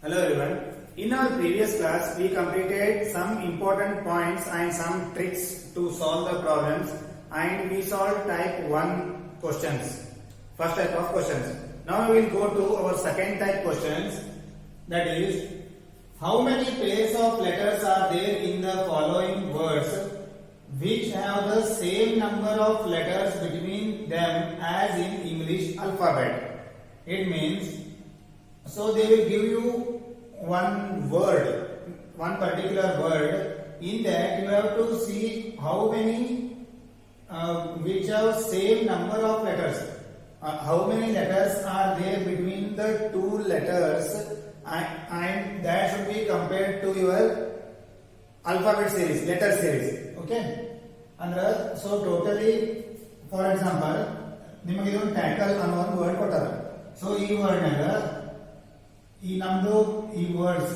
Hello everyone. In our previous class, we completed some important points and some tricks to solve the problems, and we solved type 1 questions. First type of questions. Now we will go to our second type questions, that is, how many pairs of letters are there in the following words which have the same number of letters between them as in English alphabet? It means, so they will give you one word, one particular word. In that you have to see how many which have same number of letters. How many letters are there between the two letters, and that should be compared to your alphabet series, letter series. Okay? And so totally, for example, ನಿಮಗೆ ಇದೊಂದು tackle ಅನ್ನೋ ಒಂದು word ಕೊಟ್ಟಾರ. So ಈ word ನಾಗ ಈ ನಮ್ದು ಈ words,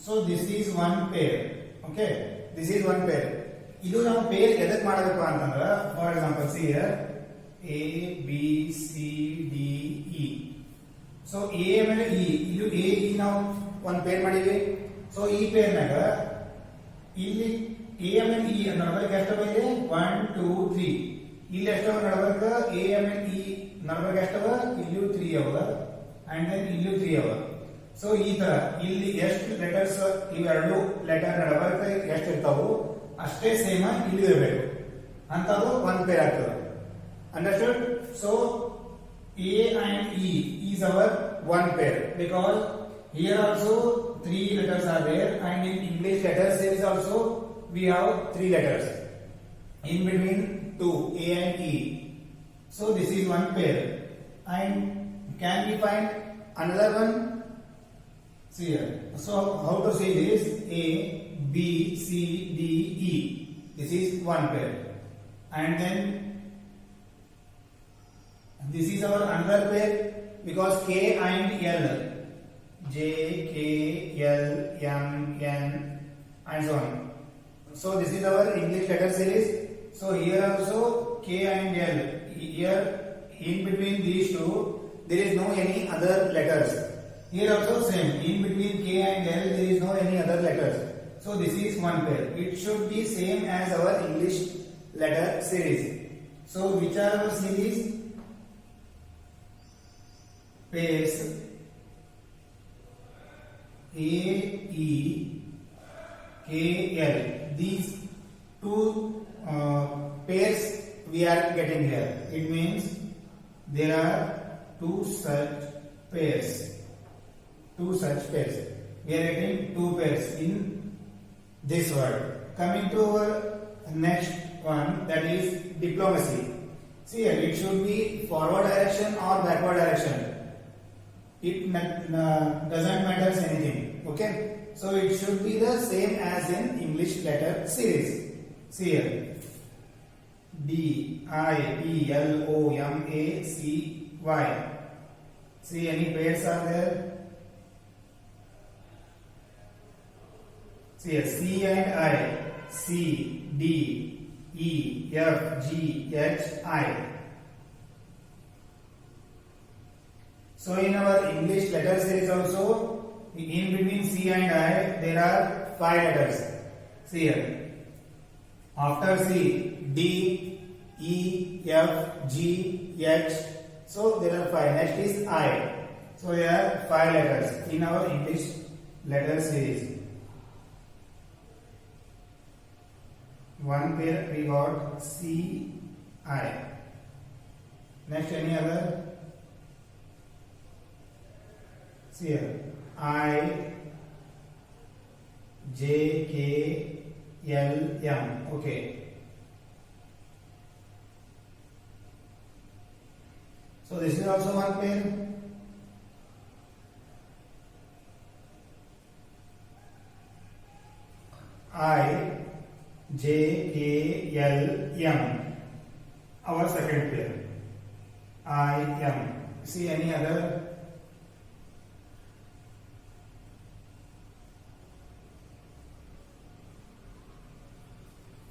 so this is one pair. Okay, this is one pair. ಇದು ನಾವು ಪೇರ್ ಎದಕ್ ಮಾಡಬೇಕು ಅಂತಂದ್ರ, for example see here A B C D E. So A ಮೇಲೆ ಇ, ಇದು ಎ ಇ ನಾವು ಒಂದ್ ಪೇರ್ ಮಾಡಿವಿ. ಸೊ ಈ ಪೇರ್ ನಾಗ ಇಲ್ಲಿ ಎ ಎಮ್ ಎನ್ ಇ ನಡಬರ್ಕ್ ಎಷ್ಟವ ಇದೆ, 1 2 3. ಇಲ್ಲಿ ಎಷ್ಟವ ನಡಬರ್ಕ ಎ ಎಮ್ ಎನ್ ಇ ನಡಬರ್ಕ್ ಎಷ್ಟವ, ಇಲ್ಲೂ 3 ಅವ, ಅಂಡ್ ದೆನ್ ಇಲ್ಲೂ 3 ಅವ. ಸೊ ಈ ತರ ಇಲ್ಲಿ ಎಷ್ಟು ಲೆಟರ್ಸ್, ಇವೆರಡು ಲೆಟರ್ ನಡಬರ್ಕ ಎಷ್ಟು ಇರ್ತಾವು ಅಷ್ಟೇ ಸೇಮ್ ಇಲ್ಲಿ ಇರಬೇಕು ಅಂತದ್ದು ಒನ್ ಪೇರ್ ಆಗ್ತದೆ. Understood? So A and E is our one pair, because here also 3 letters are there, and in English letter series also we have 3 letters in between 2, A and E. So this is one pair. And can we find another one? See here. So how to say this? A, B, C, D, E. This is one pair. And then this is our another pair, because K and L, J, K, L, M, N, and so on. So this is our English letter series. So here also K and L. Here in between these two there is no any other letters. Here also same. In between K and L there is no any other letters. So this is one pair. It should be same as our English letter series. So which are our series? Pairs A, E, K, L. These two pairs we are getting here. It means there are two such pairs. Two such pairs. We are getting two pairs in this word. Coming to our next one, that is diplomacy. See here, it should be forward direction or backward direction. It doesn't matter anything. Okay, so it should be the same as in English letter series. See here, D, I, E, L, O, M, A, C, Y. See, any pairs are there? See here, C and I, C, D, E, F, G, H, I. So in our English letter series also, in between C and I there are 5 letters. See here, after C, D, E, F, G, H. So there are 5. Next is I. So there are 5 letters in our English letter series. One pair we got, C, I. Next, any other? See here, I, J, K, L, M. Okay. So this is also one pair. I, J, K, L, M. Our second pair. I, M. See any other?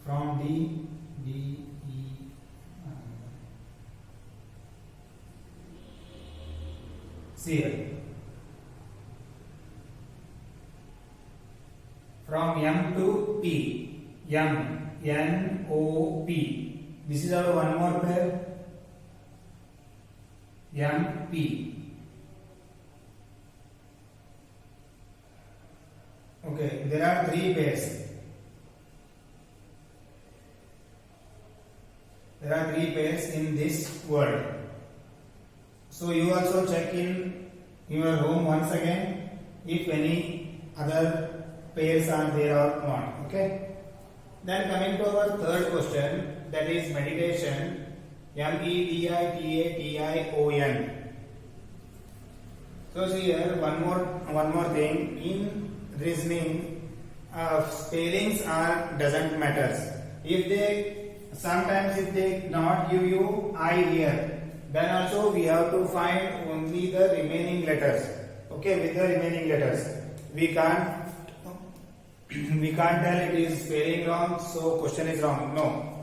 From D, D, E, See here. From M to P. M, N, O, P. This is our one more pair. M, P. Okay, there are three pairs. There are three pairs in this word. So you also check in your home once again if any other pairs are there or not. Okay. Then coming to our third question, that is meditation. MEDITATION. So see here one more thing in reasoning. Spellings doesn't matter. If they not give you I here, then also we have to find only the remaining letters. Okay, with the remaining letters, we can't tell it is spelling wrong, so question is wrong. No.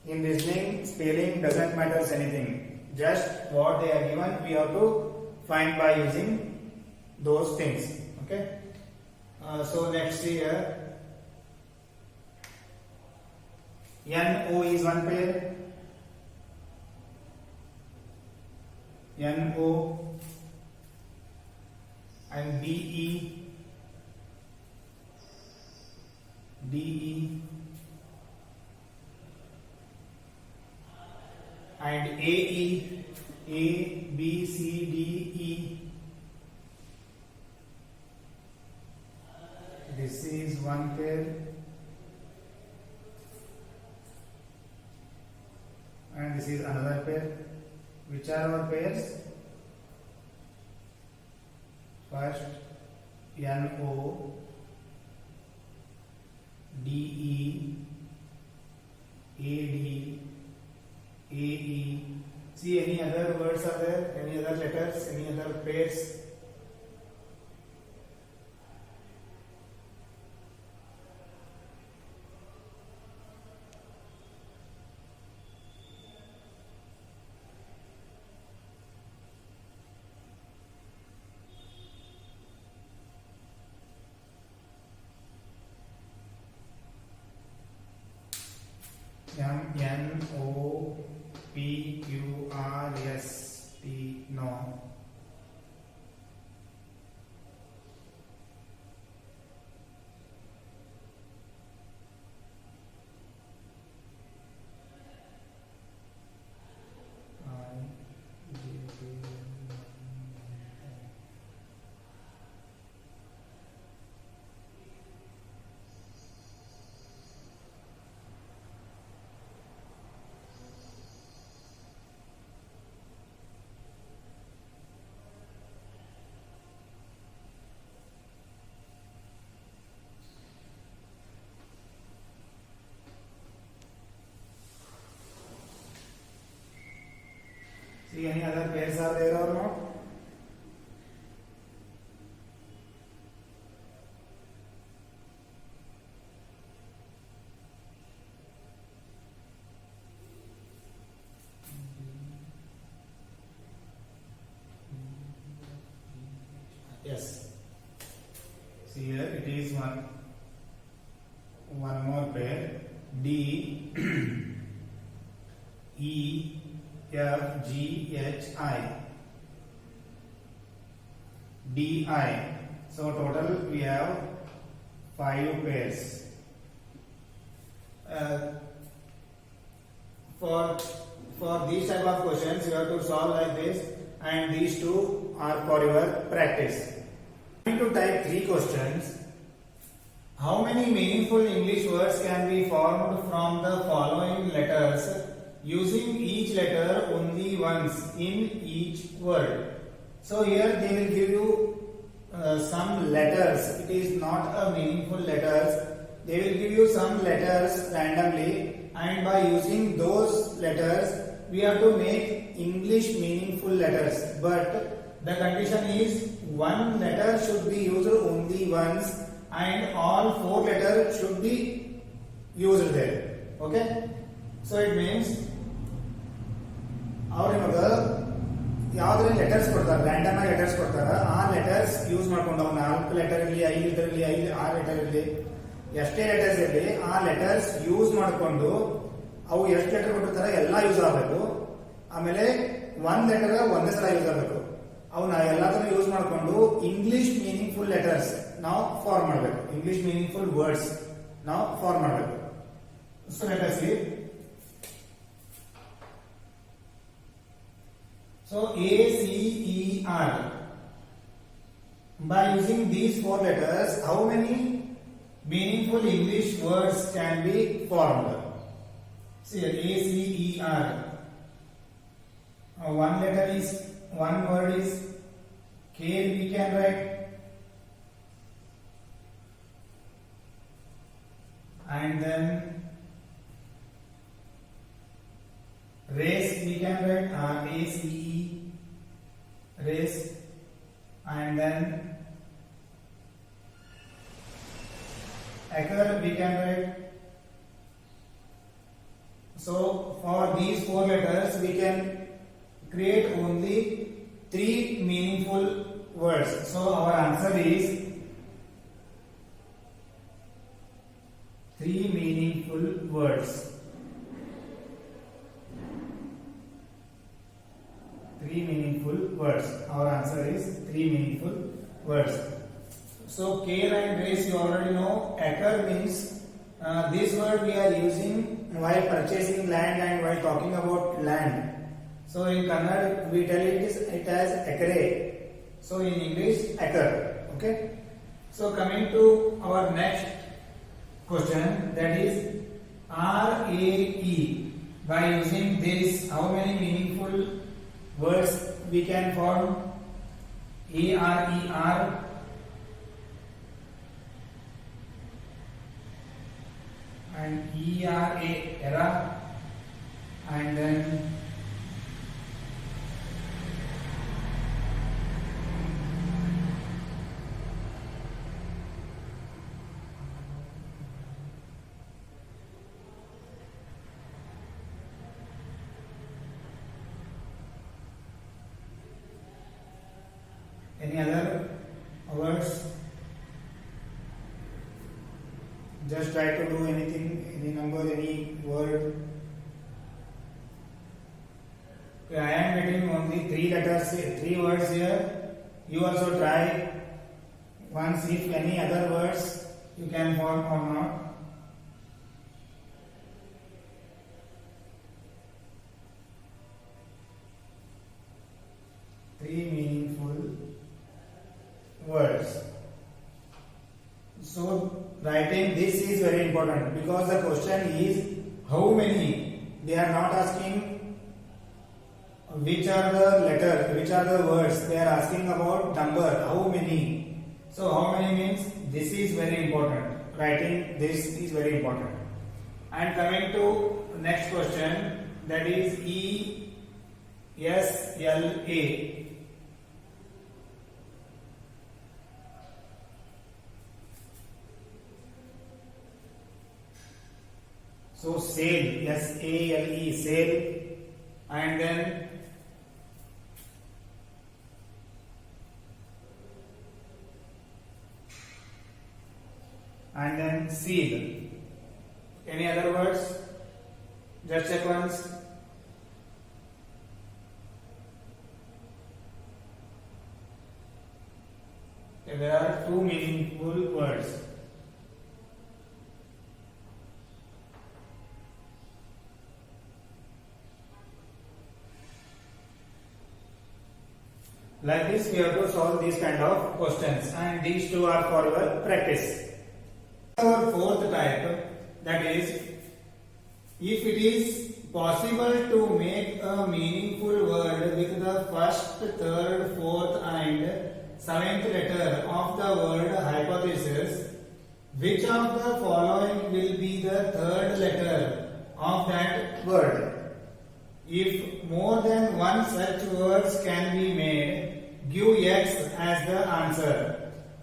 In reasoning, spelling doesn't matter anything. Just what they are given, we have to find by using those things. Okay. So next here, NO is one pair. NO and DE and AE, A, B, C, D, E. This is one pair. And this is another pair. Which are our pairs? First, NO, DE, AD, AE. See, any other words are there? Any other letters? Any other pairs? M, N, O, P, Q, R, S, T, no. See, any other pairs are there or not? Yes. See here it is one more pair. D E F G H I D I. So total we have 5 pairs. For these type of questions you have to solve like this, and these two are for your practice. I'm going to type 3 questions. How many meaningful English words can be formed from the following letters using each letter only once in each word? So here they will give you some letters. It is not a meaningful letters. They will give you some letters randomly, and by using those letters we have to make English meaningful letters. But the condition is one letter should be used only once and all 4 letters should be used there. Okay? So it means, now remember, ಯಾವ್ದ್ರಲ್ಲಿ letters ಕೊಡ್ತಾರೆ, random ಆಗಿ letters ಕೊಡ್ತಾರೆ, ಆ letters use ಮಾಡ್ಕೊಂಡು ಅವ್ನು 4 letter ಇರಲಿ, 5 letter ಇರಲಿ, 6 letter ಇರಲಿ, ಎಷ್ಟೇ ಲೆಟರ್ಸ್ ಇರಲಿ, ಆ ಲೆಟರ್ಸ್ ಯೂಸ್ ಮಾಡ್ಕೊಂಡು ಅವು ಎಷ್ಟು ಲೆಟರ್ ಕೊಟ್ಟಿರ್ತಾರೆ ಎಲ್ಲ ಯೂಸ್ ಆಗಬೇಕು. ಆಮೇಲೆ ಒಂದ್ ಲೆಟರ್ ಒಂದೇ ಸಲ ಯೂಸ್ ಆಗಬೇಕು. ಅವನ್ನ ಎಲ್ಲದನ್ನು ಯೂಸ್ ಮಾಡ್ಕೊಂಡು ಇಂಗ್ಲಿಷ್ ಮೀನಿಂಗ್ಫುಲ್ ಲೆಟರ್ಸ್ ನಾವು ಫಾರ್ಮ್ ಮಾಡಬೇಕು, ಇಂಗ್ಲಿಷ್ ಮೀನಿಂಗ್ಫುಲ್ ವರ್ಡ್ಸ್ ನಾವು ಫಾರ್ಮ್ ಮಾಡಬೇಕು. So let us see. So A, C, E, R. By using these 4 letters, how many meaningful English words can be formed? See, A, C, E, R. One letter is, one word is K, we can write. And then race we can write, R-A-C-E, race. And then acre we can write. So for these 4 letters we can create only 3 meaningful words. So our answer is 3 meaningful words. 3 meaningful words. Our answer is 3 meaningful words. So care and race you already know. Acre means this word we are using while purchasing land and while talking about land. So in Kannada we tell it as acre. So in English acre. Okay. So coming to our next question, that is RAE. By using this, how many meaningful words we can form? ARER, and ERA, era, and then any other words? Just try to do anything, any number, any word. Okay, I am getting only 3 letters, 3 words here. You also try once if any other words you can form or not. Three meaningful words. So writing this is very important because the question is how many. They are not asking which are the letters, which are the words. They are asking about number, how many. So how many means this is very important. Writing this is very important. And coming to next question, that is ESLA. So sale, S-A-L-E, sale, and then seal. Any other words? Just check once. Okay, there are 2 meaningful words. Like this, we have to solve these kind of questions, and these 2 are for your practice. Our 4th type, that is, if it is possible to make a meaningful word with the first, third, fourth, and 7th letter of the word hypothesis, which of the following will be the 3rd letter of that word? If more than one such words can be made, give X as the answer.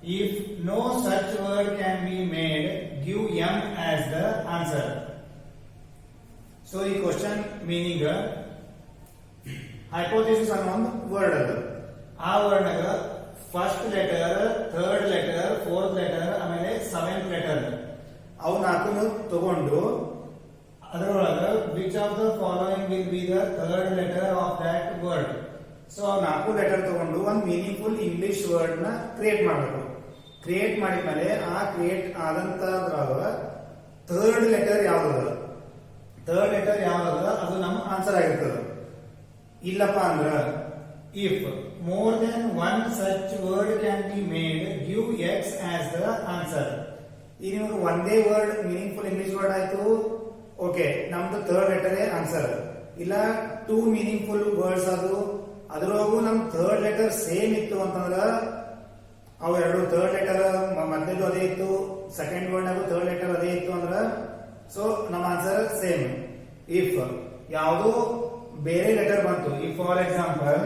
If no such word can be made, give M as the answer. So, the question meaning hypothesis ಅನ್ನೋ ಒಂದು word ಅದ. ಆ word ನಾಗ first letter, third letter, fourth letter, ಆಮೇಲೆ seventh letter ಅವು ನಾಲ್ಕು ತಗೊಂಡು ಅದರೊಳಗ which of the following will be the third letter of that word. So ನಾಲ್ಕು ಲೆಟರ್ ತಗೊಂಡು ಒಂದು ಮೀನಿಂಗ್ಫುಲ್ ಇಂಗ್ಲಿಷ್ ವರ್ಡ್ ನ ಕ್ರಿಯೇಟ್ ಮಾಡಬೇಕು. ಕ್ರಿಯೇಟ್ ಮಾಡಿದ್ಮೇಲೆ ಆ ಕ್ರಿಯೇಟ್ ಆದಂತದ್ರಾಗ ಥರ್ಡ್ ಲೆಟರ್ ಯಾವ್ದದ, ಥರ್ಡ್ ಲೆಟರ್ ಯಾವ್ದದ ಅದು ನಮ್ಮ ಆನ್ಸರ್ ಆಗಿರ್ತದೆ. ಇಲ್ಲಪ್ಪ ಅಂದ್ರ if more than one such word can be made, give X as the answer. ಈಗ ನಿಮ್ಗೆ ಒಂದೇ ವರ್ಡ್ ಮೀನಿಂಗ್ಫುಲ್ ಇಂಗ್ಲಿಷ್ ವರ್ಡ್ ಆಯ್ತು, ಓಕೆ, ನಮ್ದು ಥರ್ಡ್ ಲೆಟರ್ ಆನ್ಸರ್. ಇಲ್ಲ ಟೂ ಮೀನಿಂಗ್ಫುಲ್ ವರ್ಡ್ಸ್ ಅದು, ಅದ್ರೊಳಗೂ ನಮ್ ಥರ್ಡ್ ಲೆಟರ್ ಸೇಮ್ ಇತ್ತು ಅಂತಂದ್ರ, ಅವು ಎರಡು ಥರ್ಡ್ ಲೆಟರ್ ಮೊದಲು ಅದೇ ಇತ್ತು, ಸೆಕೆಂಡ್ ವರ್ಡ್ ನಾಗು ಥರ್ಡ್ ಲೆಟರ್ ಅದೇ ಇತ್ತು ಅಂದ್ರ ಸೊ ನಮ್ಮ ಆನ್ಸರ್ ಸೇಮ್. ಇಫ್ ಯಾವುದು ಬೇರೆ ಲೆಟರ್ ಬಂತು, if for example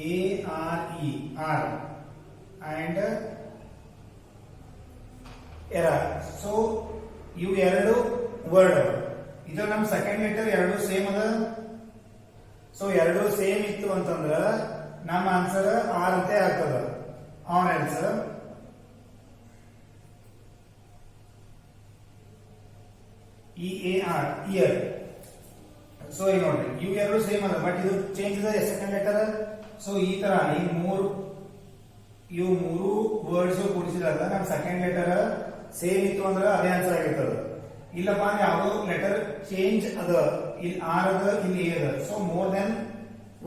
ARE are and error, so ಇವು ಎರಡು ವರ್ಡ್ ಇದು ನಮ್ ಸೆಕೆಂಡ್ ಲೆಟರ್ ಎರಡು ಸೇಮ್ ಅದ. ಸೊ ಎರಡು ಸೇಮ್ ಇತ್ತು ಅಂತಂದ್ರ ನಮ್ಮ ಆನ್ಸರ್ ಆರ್ ಅಂತ ಆಗ್ತದ. On answer EAR ear. So ಈಗ ನೋಡ್ರಿ ಇವು ಎರಡು ಸೇಮ್ ಅದ, ಬಟ್ ಇದು ಚೇಂಜ್ ಇದೆ ಸೆಕೆಂಡ್ ಲೆಟರ್. ಸೊ ಈ ತರ ಇವು ಮೂರು ವರ್ಡ್ಸ್ ಕೂಡಿಸಿದಾಗ ನಮ್ ಸೆಕೆಂಡ್ ಲೆಟರ್ ಸೇಮ್ ಇತ್ತು ಅಂದ್ರೆ ಅದೇ ಆನ್ಸರ್ ಆಗಿರ್ತದ. ಇಲ್ಲಪ್ಪ ಅಂದ್ರೆ ಯಾವ್ದೋ ಲೆಟರ್ ಚೇಂಜ್ ಅದ, ಇಲ್ಲಿ ಆರ್ ಅದ, ಇಲ್ಲಿ ಎ ಅದ, so more than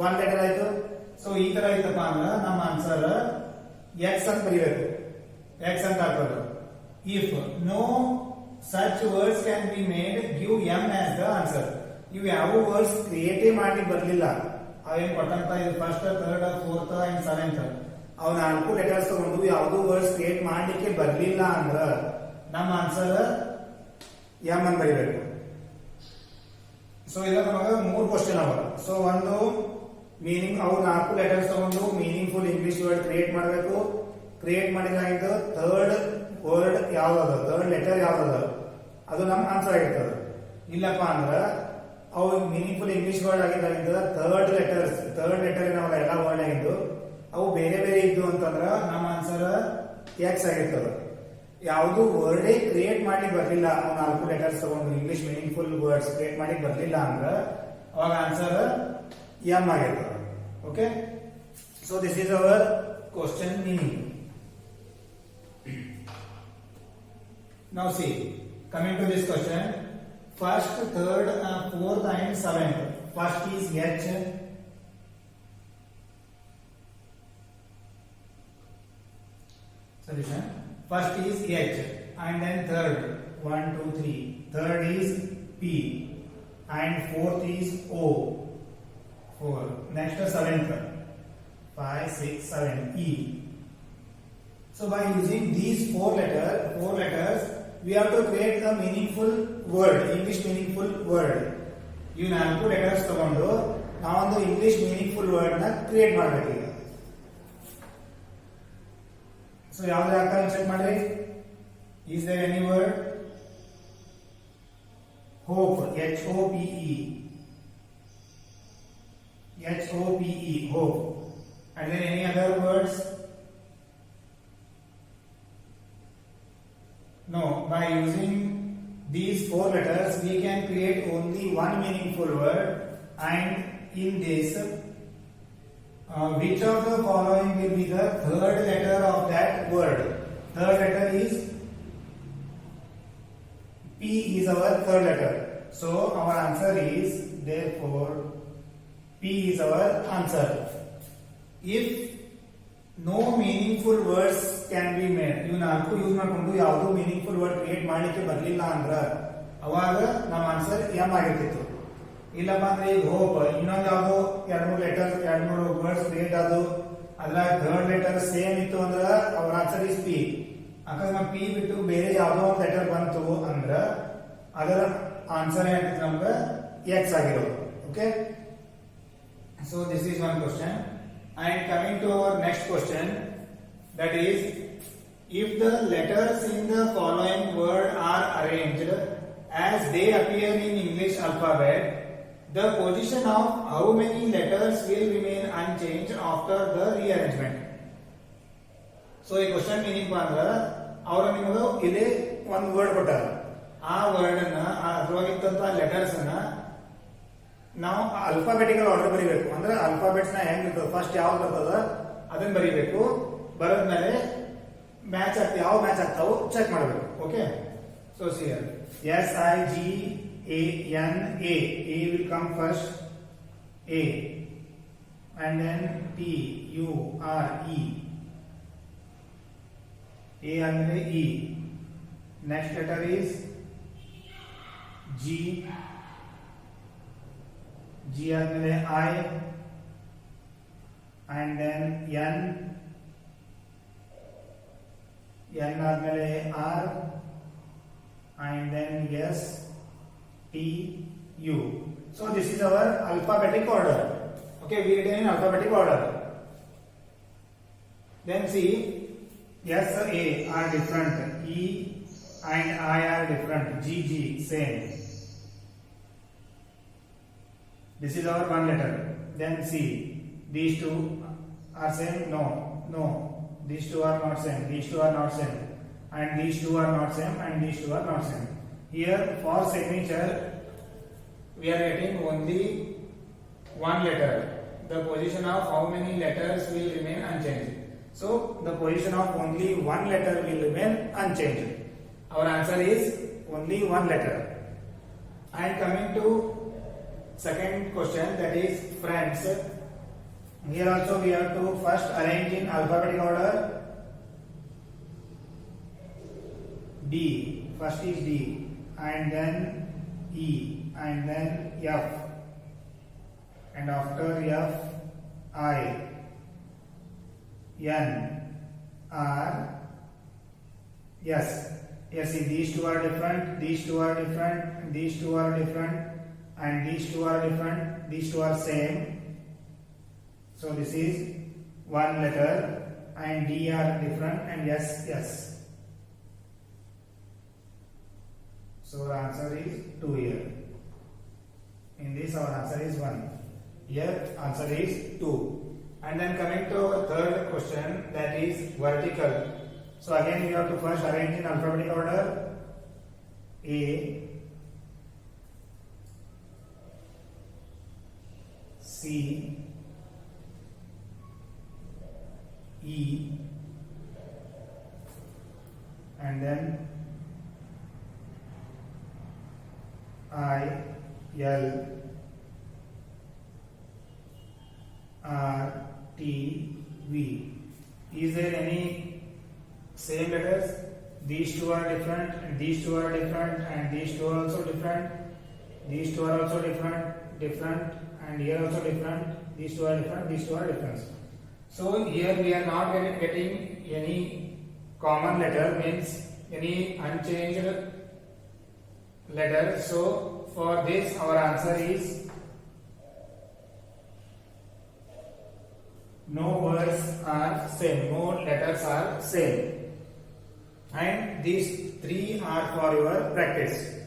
one letter ಆಯ್ತು. ಸೊ ಈ ತರ ಐತಪ್ಪ ಅಂದ್ರ ನಮ್ಮ ಆನ್ಸರ್ ಎಕ್ಸ್ ಅಂತ ಬರೀಬೇಕು, ಎಕ್ಸ್ ಅಂತ ಹಾಕೋದು. If no such words can be made, give em as the answer. ಇವು ಯಾವ ವರ್ಡ್ಸ್ ಕ್ರಿಯೇಟೇ ಮಾಡಿ ಬರ್ಲಿಲ್ಲ, ಅವೇನ್ ಕೊಟ್ಟಂತ ಇದು first, third, fourth and seventh, ಅವ್ ನಾಲ್ಕು ಲೆಟರ್ಸ್ ತಗೊಂಡು ಯಾವ್ದು ವರ್ಡ್ಸ್ ಕ್ರಿಯೇಟ್ ಮಾಡ್ಲಿಕ್ಕೆ ಬರ್ಲಿಲ್ಲ ಅಂದ್ರ ನಮ್ಮ ಆನ್ಸರ್ ಎಂ ಅಂತ ಬರೀಬೇಕು. ಸೊ ಇದ ನಮಗ ಮೂರು ಕ್ವಶನ್ ಅವ. ಸೊ ಒಂದು ಮೀನಿಂಗ್, ಅವು ನಾಲ್ಕು ಲೆಟರ್ಸ್ ತಗೊಂಡು ಮೀನಿಂಗ್ಫುಲ್ ಇಂಗ್ಲಿಷ್ ವರ್ಡ್ ಕ್ರಿಯೇಟ್ ಮಾಡಬೇಕು. ಕ್ರಿಯೇಟ್ ಮಾಡಿದಾಗ ಥರ್ಡ್ ವರ್ಡ್ ಯಾವ್ದದ, ಥರ್ಡ್ ಲೆಟರ್ ಯಾವ್ದದ ಅದು ನಮ್ ಆನ್ಸರ್ ಆಗಿರ್ತದೆ. ಇಲ್ಲಪ್ಪ ಅಂದ್ರ ಅವು ಮೀನಿಂಗ್ಫುಲ್ ಇಂಗ್ಲಿಷ್ ವರ್ಡ್ ಆಗಿದ್ದರಿಂದ ಥರ್ಡ್ ಲೆಟರ್ ನಾವಲ್ಲ ಎಲ್ಲ ವರ್ಡ್ ಆಗಿದ್ದು ಅವು ಬೇರೆ ಬೇರೆ ಇದ್ದು ಅಂತಂದ್ರ ನಮ್ಮ ಆನ್ಸರ್ ಎಕ್ಸ್ ಆಗಿರ್ತದೆ. ಯಾವುದು ವರ್ಡೇ ಕ್ರಿಯೇಟ್ ಮಾಡಿ ಬರ್ಲಿಲ್ಲ, ಅವ್ ನಾಲ್ಕು ಲೆಟರ್ಸ್ ತಗೊಂಡು ಇಂಗ್ಲಿಷ್ ಮೀನಿಂಗ್ಫುಲ್ ವರ್ಡ್ಸ್ ಕ್ರಿಯೇಟ್ ಮಾಡಿ ಬರ್ಲಿಲ್ಲ ಅಂದ್ರ ಅವಾಗ ಆನ್ಸರ್ ಎಂ ಆಗಿರ್ತದೆ. Okay, so this is our question meaning. Now see, coming to this question, first, third, fourth and seventh. First is H. Solution. First is H and then third, 1, 2, 3. Third is P and fourth is O. 4. Next seventh, 5, 6, 7, E. So by using these four letters, we have to create a meaningful word, English meaningful word. You ನಾಲ್ಕು letters ತಗೊಂಡು ನಾವೊಂದು English meaningful word ನ create ಮಾಡಬೇಕು. ಈಗ so ಯಾವ್ದು ಹಾಕ check ಮಾಡ್ರಿ. Is there any word? Hope, HOPE, HOPE, hope. And then any other words? No, by using these four letters we can create only one meaningful word, and in this which of the following will be the third letter of that word? Third letter is P is our third letter. So our answer is, therefore P is our answer. If no meaningful words can be made, ಇವು ನಾಲ್ಕು use ಮಾಡ್ಕೊಂಡು ಯಾವುದು meaningful word create ಮಾಡ್ಲಿಕ್ಕೆ ಬರ್ಲಿಲ್ಲ ಅಂದ್ರ ಅವಾಗ ನಮ್ಮ answer M ಆಗಿರ್ತಿತ್ತು. ಇಲ್ಲಪ್ಪ ಅಂದ್ರೆ ಈಗ ಹೋಪ್ ಇನ್ನೊಂದು ಯಾವ್ದು ಎರಡ್ ಮೂರು ವರ್ಡ್ಸ್ ಕ್ರಿಯೇಟ್ ಆದವು, ಅದ್ರಾಗ ಥರ್ಡ್ ಲೆಟರ್ ಸೇಮ್ ಇತ್ತು ಅಂದ್ರ ಅವ್ರ ಆನ್ಸರ್ ಇಸ್ ಪಿ. ಅಕಸ್ಮಾತ್ ಪಿ ಬಿಟ್ಟು ಬೇರೆ ಯಾವ್ದೋ ಒಂದು ಲೆಟರ್ ಬಂತು ಅಂದ್ರ ಅದರ ಆನ್ಸರ್ ಏನಾಗ್ತದೆ ನಮ್ಗೆ ಎಕ್ಸ್ ಆಗಿರೋದು. Okay, so this is one question. And coming to our next question, that is, if the letters in the following word are arranged as they appear in English alphabet, the position of how many letters will remain unchanged after the rearrangement. So ಈ question meaning ಅಂದ್ರೆ ಅವರು ನಿಮಗೆ ಇಲ್ಲಿ ಒಂದು word ಕೊಟ್ಟಾರ, ಆ word ಅನ್ನ ಅದ್ರೊಳಗಿದ್ದಂತ letters ಅನ್ನ ನಾವು ಅಲ್ಫಾಬೆಟಿಕಲ್ ಆರ್ಡರ್ ಬರೀಬೇಕು. ಅಂದ್ರೆ ಅಲ್ಫಾಬೆಟ್ಸ್ ನ ಹೆಂಗ್ ಇರ್ತದೆ, ಫಸ್ಟ್ ಯಾವ್ದು ಬರ್ತದ ಅದನ್ನ ಬರೀಬೇಕು. ಬರದ್ಮೇಲೆ ಮ್ಯಾಚ್ ಆಗ್ತದೆ, ಯಾವ ಮ್ಯಾಚ್ ಆಗ್ತಾವು ಚೆಕ್ ಮಾಡಬೇಕು. ಓಕೆ, ಸೊ ಸಿಯರ್ SIGANA, A will come first, A, and then TURE, A and E. Next letter is G, G and I, and then N, N and R, and then S, T, U. So this is our alphabetic order. Okay, we read in alphabetic order. Then see, S, A are different, E and I are different, G, G same. This is our one letter. Then see, these two are same, no, no, these two are not same, these two are not same, and these two are not same, and these two are not same. Here for signature we are getting only one letter. The position of how many letters will remain unchanged. So the position of only one letter will remain unchanged. Our answer is only one letter. And coming to second question, that is friends. Here also we have to first arrange in alphabetical order. D, first is D, and then E, and then F, and after F I, N, R, S. Yes, see, these two are different, these two are different, these two are different, and these two are different, these two are same. So this is one letter, and D are different, and yes, yes. So our answer is 2 here. In this our answer is 1. Here answer is 2. And then coming to our third question, that is vertical. So again we have to first arrange in alphabetical order. A, C, E, and then I, L, R, T, V. Is there any same letters? These two are different, and these two are different, and these two are also different. These two are also different, and here also different. These two are different, these two are different. So here we are not getting any common letter, means any unchanged letter. So for this our answer is no words are same, no letters are same, and these three are for your practice.